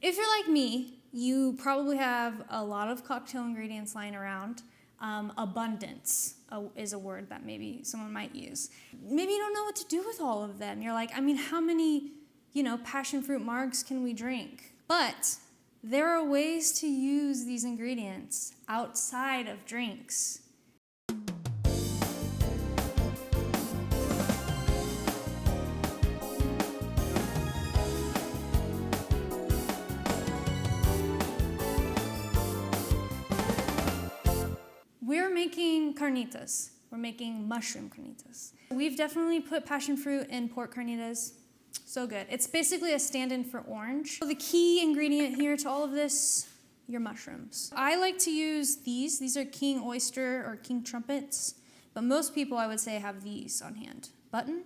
If you're like me, you probably have a lot of cocktail ingredients lying around. Abundance is a word that maybe someone might use. Maybe you don't know what to do with all of them. You're like, I mean, how many, passion fruit margs can we drink? But there are ways to use these ingredients outside of drinks. We're making carnitas. We're making mushroom carnitas. We've definitely put passion fruit in pork carnitas. So good. It's basically a stand-in for orange. So the key ingredient here to all of this, your mushrooms. I like to use these. These are king oyster or king trumpets, but most people I would say have these on hand. Button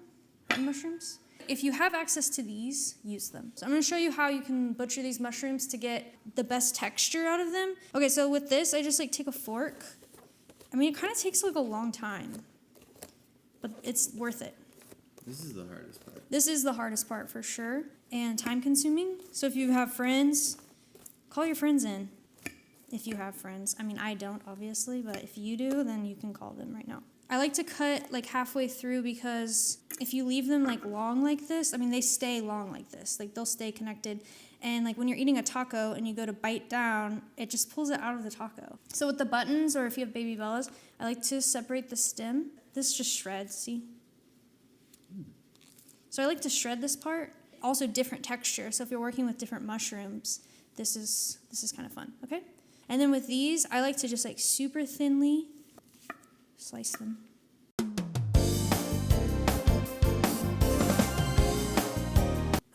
mushrooms. If you have access to these, use them. So I'm gonna show you how you can butcher these mushrooms to get the best texture out of them. Okay, so with this, I just take a fork. I mean, it kind of takes a long time, but it's worth it. This is the hardest part. This is the hardest part for sure, and time consuming. So if you have friends, call your friends in. If you have friends. I mean, I don't, obviously, but if you do, then you can call them right now. I like to cut halfway through because if you leave them long like this, I mean, they stay long like this. They'll stay connected. And when you're eating a taco and you go to bite down, it just pulls it out of the taco. So with the buttons, or if you have baby bellas, I like to separate the stem. This just shreds, see? So I like to shred this part. Also different texture. So if you're working with different mushrooms, this is kind of fun, okay? And then with these, I like to just super thinly slice them.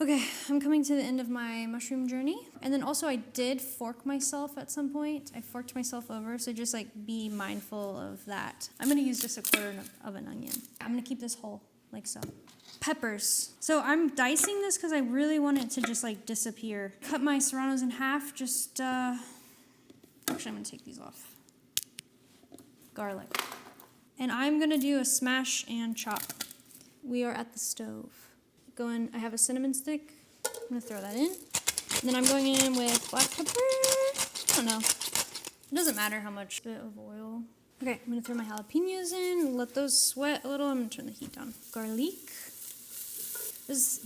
Okay, I'm coming to the end of my mushroom journey. And then also I did fork myself at some point. I forked myself over, so just be mindful of that. I'm gonna use just a quarter of an onion. I'm gonna keep this whole, like so. Peppers. So I'm dicing this because I really want it to just disappear. Cut my serranos in half, actually I'm gonna take these off. Garlic. And I'm gonna do a smash and chop. We are at the stove. I have a cinnamon stick. I'm gonna throw that in. And then I'm going in with black pepper. I don't know. It doesn't matter how much bit of oil. Okay, I'm gonna throw my jalapenos in, let those sweat a little. I'm gonna turn the heat down. Garlic. This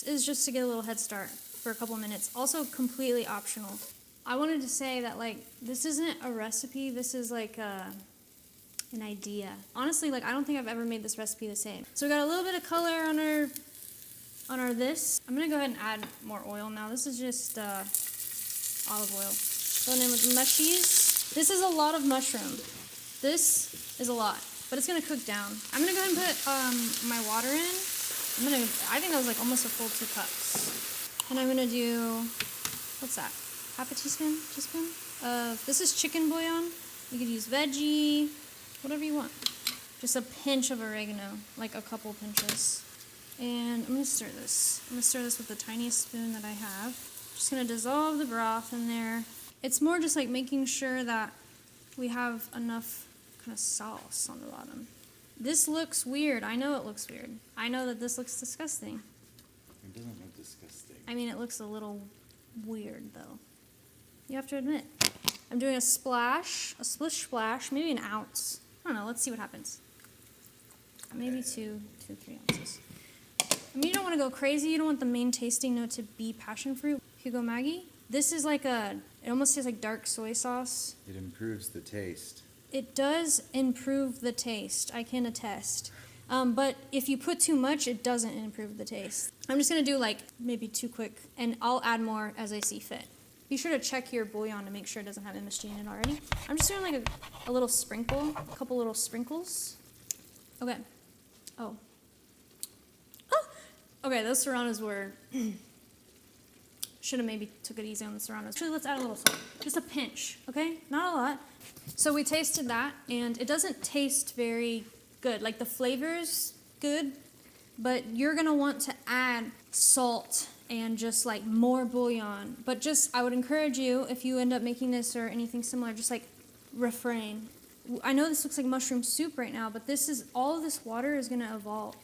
is just to get a little head start for a couple minutes. Also completely optional. I wanted to say that this isn't a recipe, this is an idea. Honestly, I don't think I've ever made this recipe the same. So we got a little bit of color on our this. I'm gonna go ahead and add more oil now. This is just olive oil. Going in with the mushies. This is a lot of mushroom. This is a lot, but it's gonna cook down. I'm gonna go ahead and put my water in. I think that was almost a full 2 cups. And I'm gonna do, what's that? Half a teaspoon of, this is chicken bouillon. You could use veggie, whatever you want. Just a pinch of oregano, a couple pinches. And I'm gonna stir this. I'm gonna stir this with the tiniest spoon that I have. Just gonna dissolve the broth in there. It's more just making sure that we have enough kind of sauce on the bottom. This looks weird. I know it looks weird. I know that this looks disgusting. It doesn't look disgusting. I mean, it looks a little weird though. You have to admit. I'm doing a splish splash, maybe an ounce. I don't know, let's see what happens. Maybe 3 ounces. I mean, you don't want to go crazy. You don't want the main tasting note to be passion fruit. Hugo Maggi. This is it almost tastes like dark soy sauce. It improves the taste. It does improve the taste, I can attest. But if you put too much, it doesn't improve the taste. I'm just going to do maybe 2 quick, and I'll add more as I see fit. Be sure to check your bouillon to make sure it doesn't have MSG in it already. I'm just doing a little sprinkle, a couple little sprinkles. Okay. Oh. Okay, those serranos were, should have maybe took it easy on the serranos. Actually, let's add a little salt. Just a pinch, okay? Not a lot. So we tasted that, and it doesn't taste very good. The flavor's good, but you're gonna want to add salt and just more bouillon. But I would encourage you, if you end up making this or anything similar, just refrain. I know this looks like mushroom soup right now, but all of this water is gonna evolve.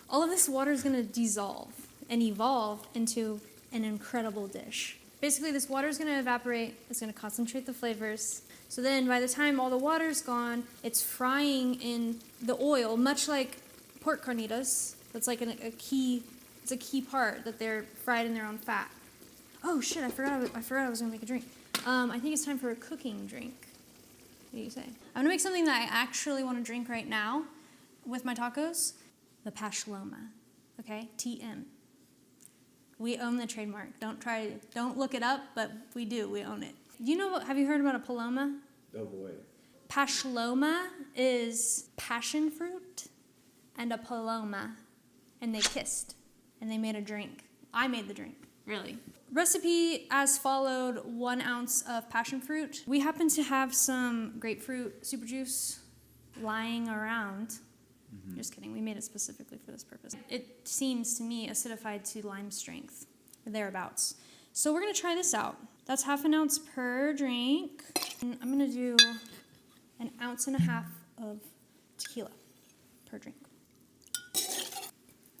All of this water is gonna dissolve and evolve into an incredible dish. Basically, this water is going to evaporate. It's going to concentrate the flavors. So then by the time all the water's gone, it's frying in the oil, much like pork carnitas. That's like a key part that they're fried in their own fat. Oh shit, I forgot I was going to make a drink. I think it's time for a cooking drink. What do you say? I'm going to make something that I actually want to drink right now with my tacos. The Pashloma. Okay? TM. We own the trademark. Don't look it up, but we do. We own it. Have you heard about a paloma? Oh boy. Pashloma is passion fruit and a paloma, and they kissed, and they made a drink. I made the drink, really. Recipe as followed: 1 ounce of passion fruit. We happen to have some grapefruit super juice lying around. Just kidding, we made it specifically for this purpose. It seems to me acidified to lime strength, or thereabouts. So we're gonna try this out. That's 1/2 ounce per drink. And I'm gonna do 1.5 ounces of tequila per drink.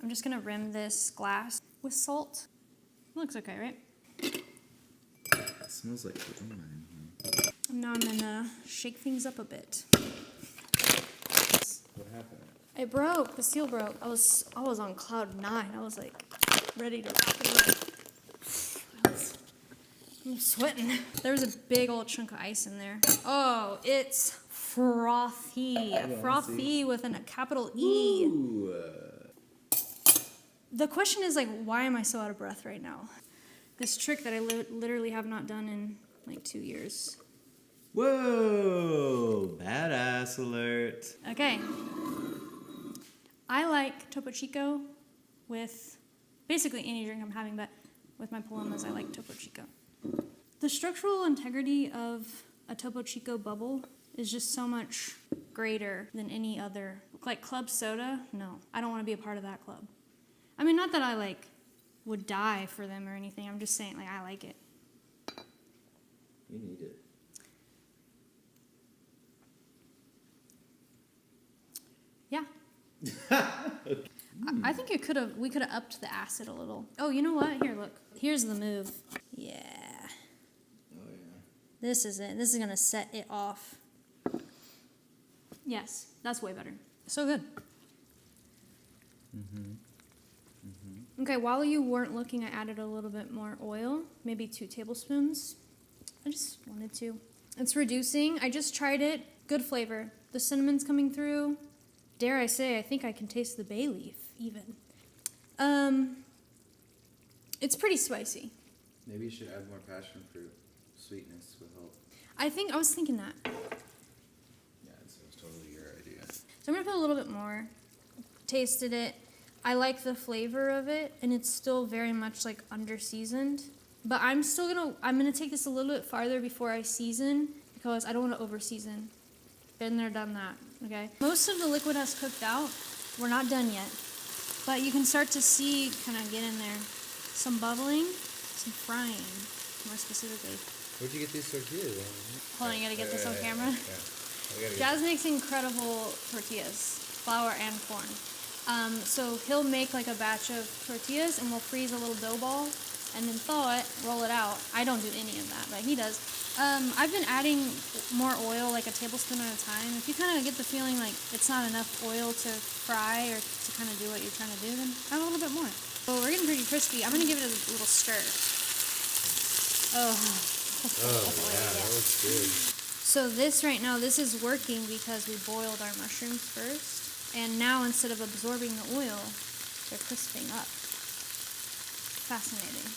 I'm just gonna rim this glass with salt. Looks okay, right? It smells like paloma in here. And now I'm gonna shake things up a bit. What happened? It broke. The seal broke. I was on cloud 9. I was like ready to rock and roll. I'm sweating. There was a big old chunk of ice in there. Oh, it's frothy. Frothy with a capital E. Ooh. The question is like, why am I so out of breath right now? This trick that I literally have not done in like 2 years. Whoa! Badass alert. Okay. I like Topo Chico with basically any drink I'm having, but with my palomas, I like Topo Chico. The structural integrity of a Topo Chico bubble is just so much greater than any other. Like club soda, no. I don't want to be a part of that club. I mean, not that I like would die for them or anything. I'm just saying, like, I like it. You need it. Yeah. I think we could have upped the acid a little. Oh, you know what? Here, look. Here's the move. Yeah. Oh yeah. This is it. This is going to set it off. Yes, that's way better. So good. Okay, while you weren't looking, I added a little bit more oil, maybe 2 tablespoons. I just wanted to. It's reducing. I just tried it. Good flavor. The cinnamon's coming through. Dare I say, I think I can taste the bay leaf, even. It's pretty spicy. Maybe you should add more passion fruit. Sweetness would help. I was thinking that. Yeah, it was totally your idea. So I'm gonna put a little bit more. Tasted it. I like the flavor of it, and it's still very much like under-seasoned. But I'm gonna take this a little bit farther before I season, because I don't want to over-season. Been there, done that, okay? Most of the liquid has cooked out. We're not done yet. But you can start to see, kind of get in there, some bubbling, some frying, more specifically. Where'd you get these tortillas? Hold on, you gotta get this on camera. Yeah. Jazz makes incredible tortillas, flour and corn. So he'll make like a batch of tortillas, and we'll freeze a little dough ball, and then thaw it, roll it out. I don't do any of that, but he does. I've been adding more oil, like a tablespoon at a time. If you kind of get the feeling like it's not enough oil to fry or to kind of do what you're trying to do, then add a little bit more. So we're getting pretty crispy. I'm gonna give it a little stir. Oh Yeah, that looks good. So this right now, this is working because we boiled our mushrooms first. And now instead of absorbing the oil, they're crisping up. Fascinating.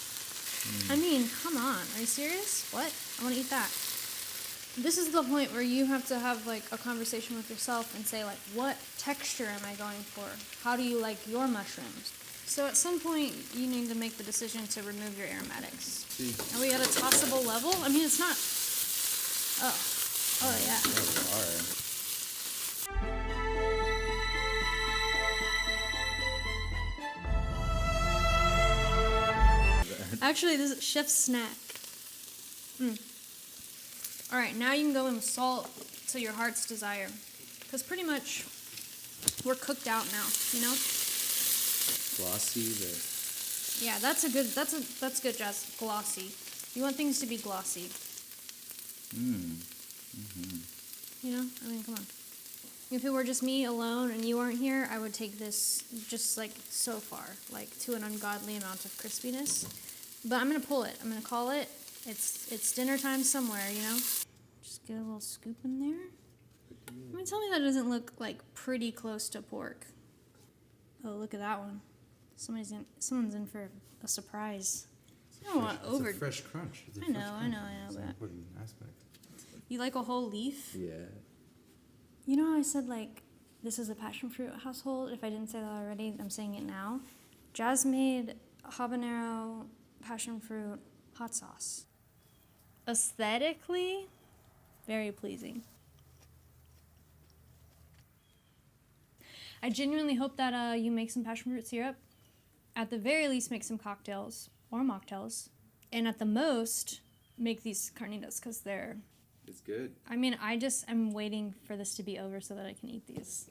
I mean, come on. Are you serious? What? I want to eat that. This is the point where you have to have like a conversation with yourself and say like, what texture am I going for? How do you like your mushrooms? So at some point, you need to make the decision to remove your aromatics. Are we at a tossable level? I mean, it's not... Oh yeah. Actually, this is chef's snack. All right, now you can go in with salt to your heart's desire. Because pretty much, we're cooked out now, you know? Glossy, Yeah, that's good, Jazz. Glossy. You want things to be glossy. You know? I mean, come on. If it were just me alone and you weren't here, I would take this just like so far, like to an ungodly amount of crispiness. But I'm gonna pull it. I'm gonna call it. It's dinner time somewhere, you know? Just get a little scoop in there. I mean, tell me that doesn't look like pretty close to pork. Oh, look at that one. Someone's in for a surprise. I don't want over. It's a fresh crunch. It's a I fresh know, crunch. but It's an important aspect. you like a whole leaf? Yeah. You know how I said, like, this is a passion fruit household? If I didn't say that already, I'm saying it now. Jazz made habanero passion fruit hot sauce. Aesthetically, very pleasing. I genuinely hope that you make some passion fruit syrup. At the very least, make some cocktails or mocktails. And at the most, make these carnitas because they're... It's good. I mean, I'm waiting for this to be over so that I can eat these.